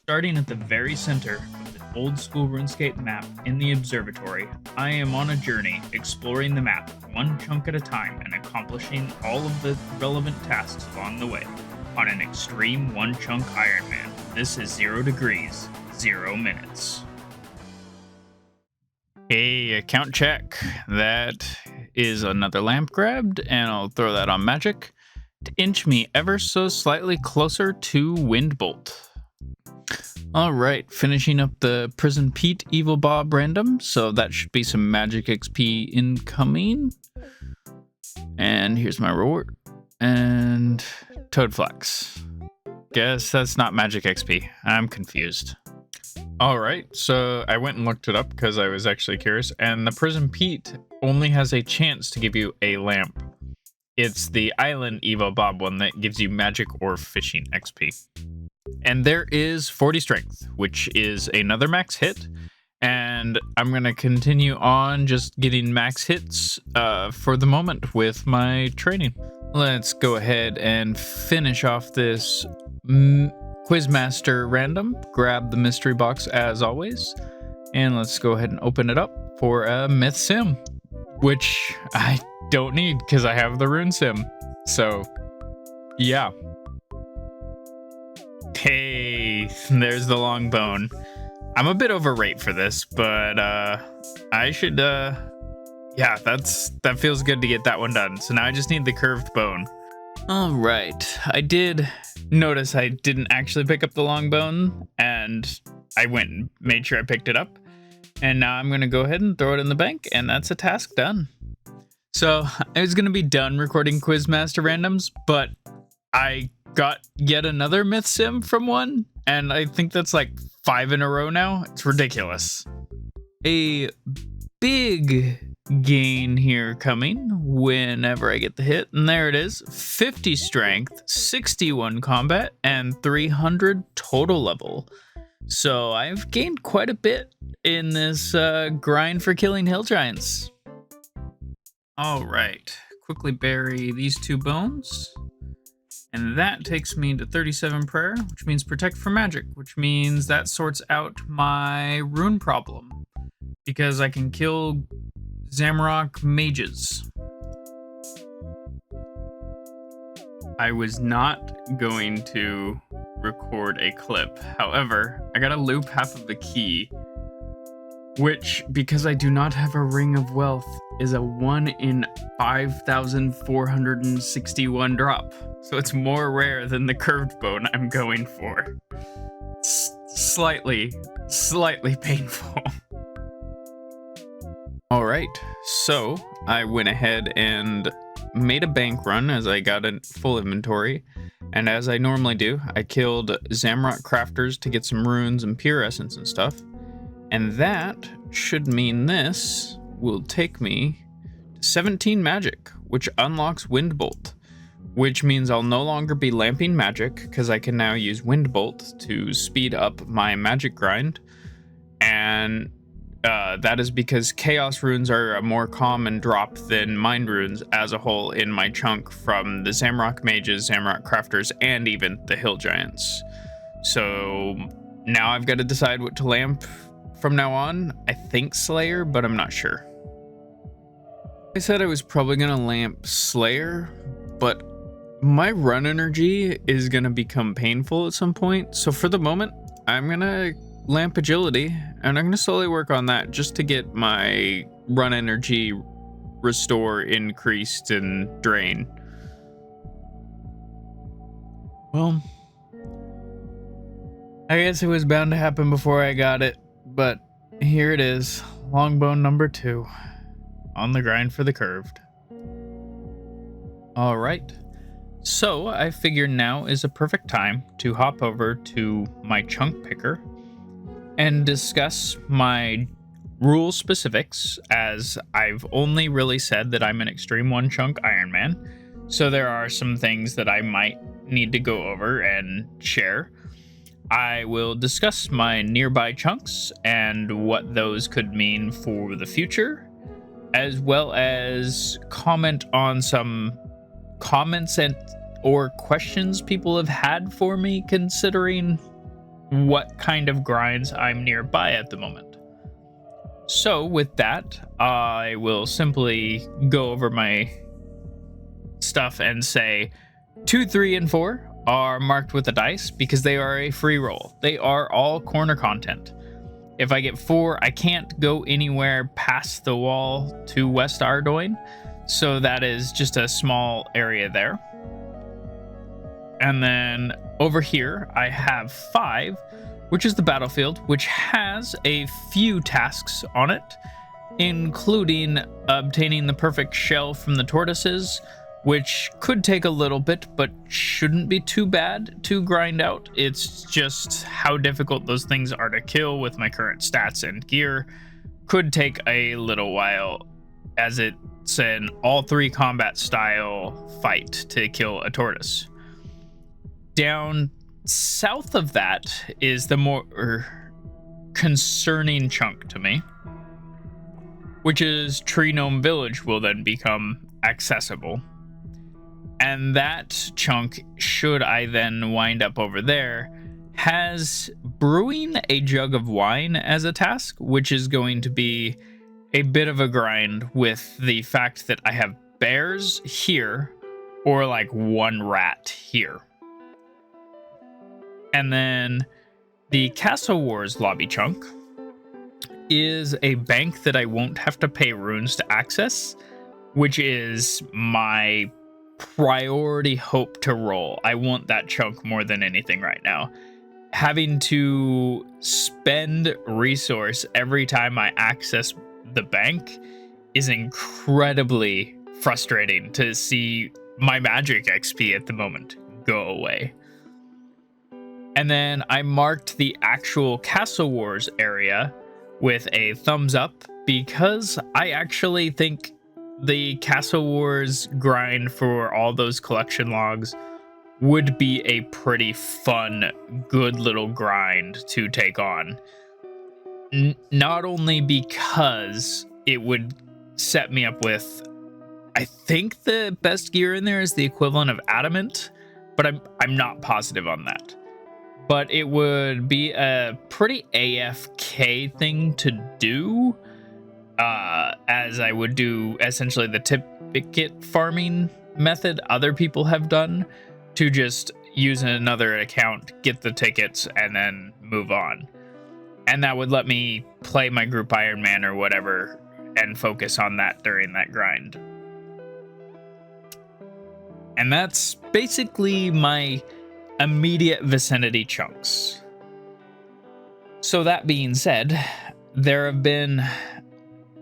Starting at the very center of the old school RuneScape map in the observatory, I am on a journey exploring the map one chunk at a time and accomplishing all of the relevant tasks along the way on an extreme One Chunk Ironman. This is 0 degrees, 0 minutes. Hey, account check. That is another lamp grabbed, and I'll throw that on magic to inch me ever so slightly closer to Windbolt. Alright, finishing up the Prison Pete Evil Bob random, so that should be some magic XP incoming. And here's my reward. And Toadflax. Guess that's not magic XP. I'm confused. Alright, so I went and looked it up because I was actually curious, and the Prison Pete only has a chance to give you a lamp. It's the Island Evo Bob one that gives you magic or fishing XP. And there is 40 strength, which is another max hit, and I'm going to continue on just getting max hits for the moment with my training. Let's go ahead and finish off this Quizmaster random, grab the mystery box as always, and let's go ahead and open it up for a myth sim, which I don't need because I have the rune sim. So yeah. Hey, there's the long bone. I'm a bit overrate for this, but I should yeah, that feels good to get that one done. So now I just need the curved bone. All right, I did notice I didn't actually pick up the long bone, and I went and made sure I picked it up. And now I'm gonna go ahead and throw it in the bank, and that's a task done. So I was gonna be done recording Quizmaster randoms, but I got yet another myth sim from one, and I think that's like 5 in a row now. It's ridiculous. A big gain here coming whenever I get the hit, and there it is. 50 strength, 61 combat, and 300 total level. So I've gained quite a bit in this grind for killing hill giants. All right, quickly bury these 2 bones. And that takes me to 37 prayer, which means protect from magic, which means that sorts out my rune problem, because I can kill Zamrock mages. I was not going to record a clip. However, I gotta loop half of the key, which, because I do not have a ring of wealth, is a 1 in 5,461 drop. So it's more rare than the curved bone I'm going for. Slightly painful. All right, so I went ahead and made a bank run as I got a full inventory. And as I normally do, I killed Zamrock crafters to get some runes and pure essence and stuff. And that should mean this will take me to 17 magic, which unlocks Windbolt, which means I'll no longer be lamping magic because I can now use Windbolt to speed up my magic grind. And that is because chaos runes are a more common drop than mind runes as a whole in my chunk from the Zamrock mages, Zamrock crafters, and even the hill giants. So now I've got to decide what to lamp from now on. I think Slayer, but I'm not sure. I said I was probably going to lamp Slayer, but my run energy is going to become painful at some point. So for the moment, I'm going to lamp agility, and I'm going to slowly work on that just to get my run energy restore increased and drain. Well, I guess it was bound to happen before I got it, but here it is, longbone number 2, on the grind for the curved. All right. So I figure now is a perfect time to hop over to my chunk picker and discuss my rule specifics, as I've only really said that I'm an extreme One Chunk Ironman. So there are some things that I might need to go over and share. I will discuss my nearby chunks and what those could mean for the future, as well as comment on some comments and or questions people have had for me, considering what kind of grinds I'm nearby at the moment. So with that, I will simply go over my stuff and say 2, 3, and 4 are marked with a dice because they are a free roll. They are all corner content. If I get 4, I can't go anywhere past the wall to West Ardoin, so that is just a small area there. And then over here, I have 5, which is the battlefield, which has a few tasks on it, including obtaining the perfect shell from the tortoises, which could take a little bit, but shouldn't be too bad to grind out. It's just how difficult those things are to kill with my current stats and gear could take a little while, as it's an all 3 combat style fight to kill a tortoise. Down south of that is the more concerning chunk to me, which is Tree Gnome Village will then become accessible. And that chunk, should I then wind up over there, has brewing a jug of wine as a task, which is going to be a bit of a grind with the fact that I have bears here or like 1 rat here. And then the Castle Wars lobby chunk is a bank that I won't have to pay runes to access, which is my priority hope to roll. I want that chunk more than anything right now. Having to spend resource every time I access the bank is incredibly frustrating to see my magic XP at the moment go away. And then I marked the actual Castle Wars area with a thumbs up because I actually think the Castle Wars grind for all those collection logs would be a pretty fun, good little grind to take on. Not only because it would set me up with, I think the best gear in there is the equivalent of adamant, but I'm not positive on that. But it would be a pretty AFK thing to do, as I would do essentially the ticket farming method other people have done, to just use another account, get the tickets, and then move on. And that would let me play my group Ironman or whatever and focus on that during that grind. And that's basically my immediate vicinity chunks. So that being said, there have been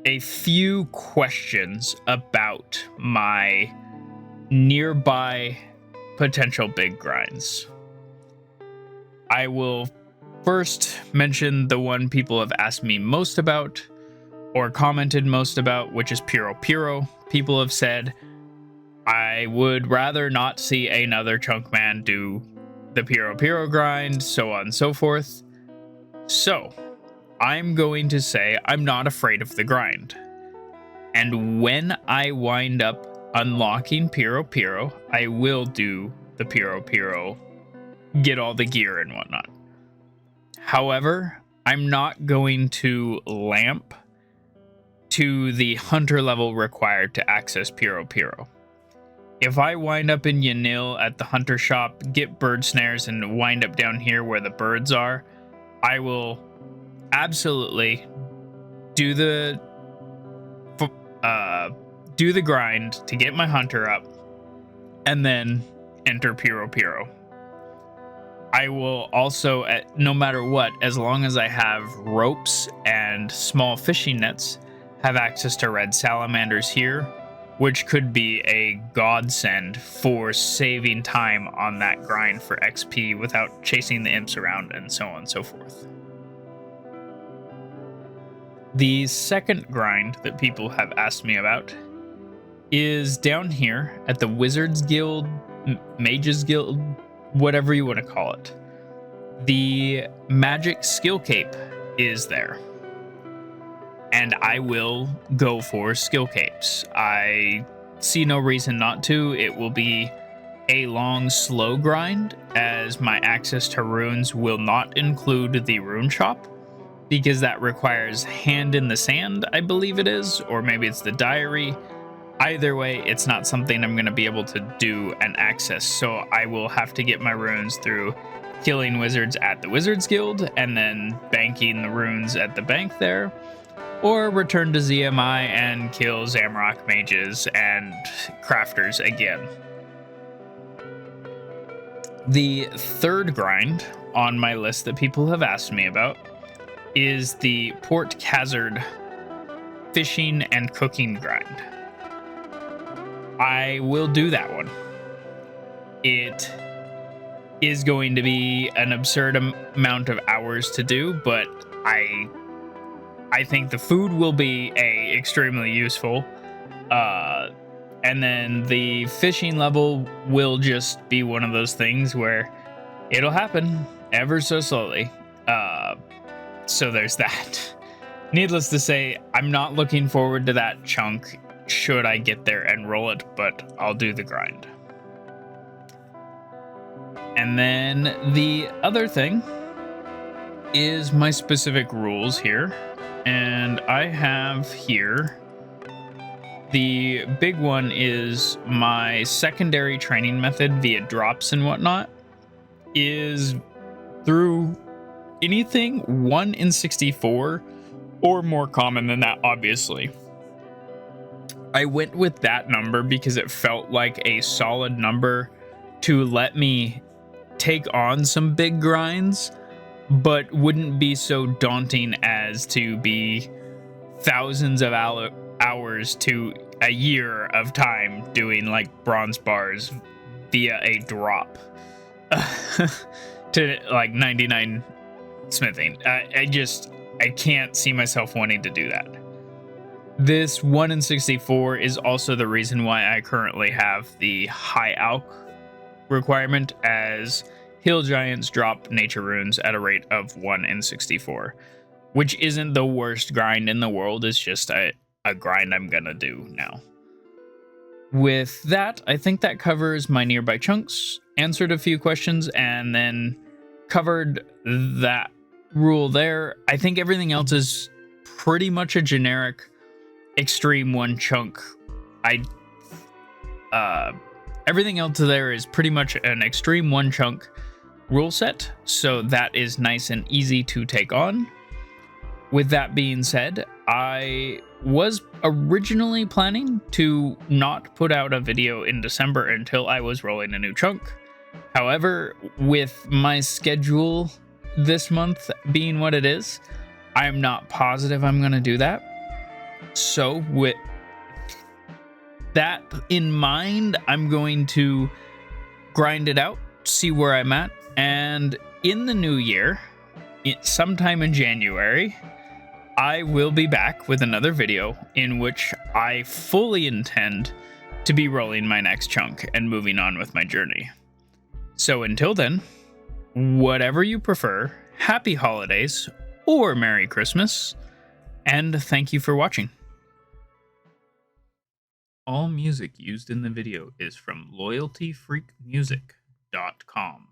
a few questions about my nearby potential big grinds. I will first mention the one people have asked me most about, or commented most about, which is Puro Puro. People have said, I would rather not see another chunk man do the Puro Puro grind, so on and so forth. So, I'm going to say I'm not afraid of the grind. And when I wind up unlocking Puro Puro, I will do the Puro Puro, get all the gear and whatnot. However, I'm not going to lamp to the hunter level required to access Puro Puro. If I wind up in Yanil at the hunter shop, get bird snares, and wind up down here where the birds are, I will absolutely do the grind to get my hunter up, and then enter Puro Puro. I will also, no matter what, as long as I have ropes and small fishing nets, have access to red salamanders here, which could be a godsend for saving time on that grind for XP without chasing the imps around and so on and so forth. The second grind that people have asked me about is down here at the Wizards Guild, Mages Guild, whatever you want to call it. The Magic Skill Cape is there. And I will go for skill capes. I see no reason not to. It will be a long, slow grind, as my access to runes will not include the rune shop, because that requires hand in the sand, I believe it is, or maybe it's the diary. Either way, it's not something I'm going to be able to do and access, so I will have to get my runes through killing wizards at the Wizards Guild, and then banking the runes at the bank there, or return to ZMI and kill Zamrock mages and crafters again. The third grind on my list that people have asked me about is the Port Khazard fishing and cooking grind. I will do that one. It is going to be an absurd amount of hours to do, but I think the food will be extremely useful. And then the fishing level will just be one of those things where it'll happen ever so slowly. So there's that. Needless to say, I'm not looking forward to that chunk should I get there and roll it, but I'll do the grind. And then the other thing is my specific rules here. And I have here, the big one is my secondary training method via drops and whatnot is through anything 1 in 64 or more common than that, obviously. I went with that number because it felt like a solid number to let me take on some big grinds, but wouldn't be so daunting as to be thousands of hours to a year of time doing like bronze bars via a drop to like 99 smithing. I can't see myself wanting to do that. This 1 in 64 is also the reason why I currently have the high alch requirement, as hill giants drop nature runes at a rate of 1 in 64, which isn't the worst grind in the world. It's just a grind I'm gonna do now. With that, I think that covers my nearby chunks, answered a few questions, and then covered that rule there. I think everything else is pretty much a generic extreme one chunk. Everything else there is pretty much an extreme one chunk rule set, so that is nice and easy to take on. With that being said, I was originally planning to not put out a video in December until I was rolling a new chunk. However, with my schedule this month being what it is, I'm not positive I'm going to do that. So with that in mind, I'm going to grind it out, see where I'm at, and in the new year, sometime in January, I will be back with another video in which I fully intend to be rolling my next chunk and moving on with my journey. So until then, whatever you prefer, happy holidays or Merry Christmas, and thank you for watching. All music used in the video is from loyaltyfreakmusic.com.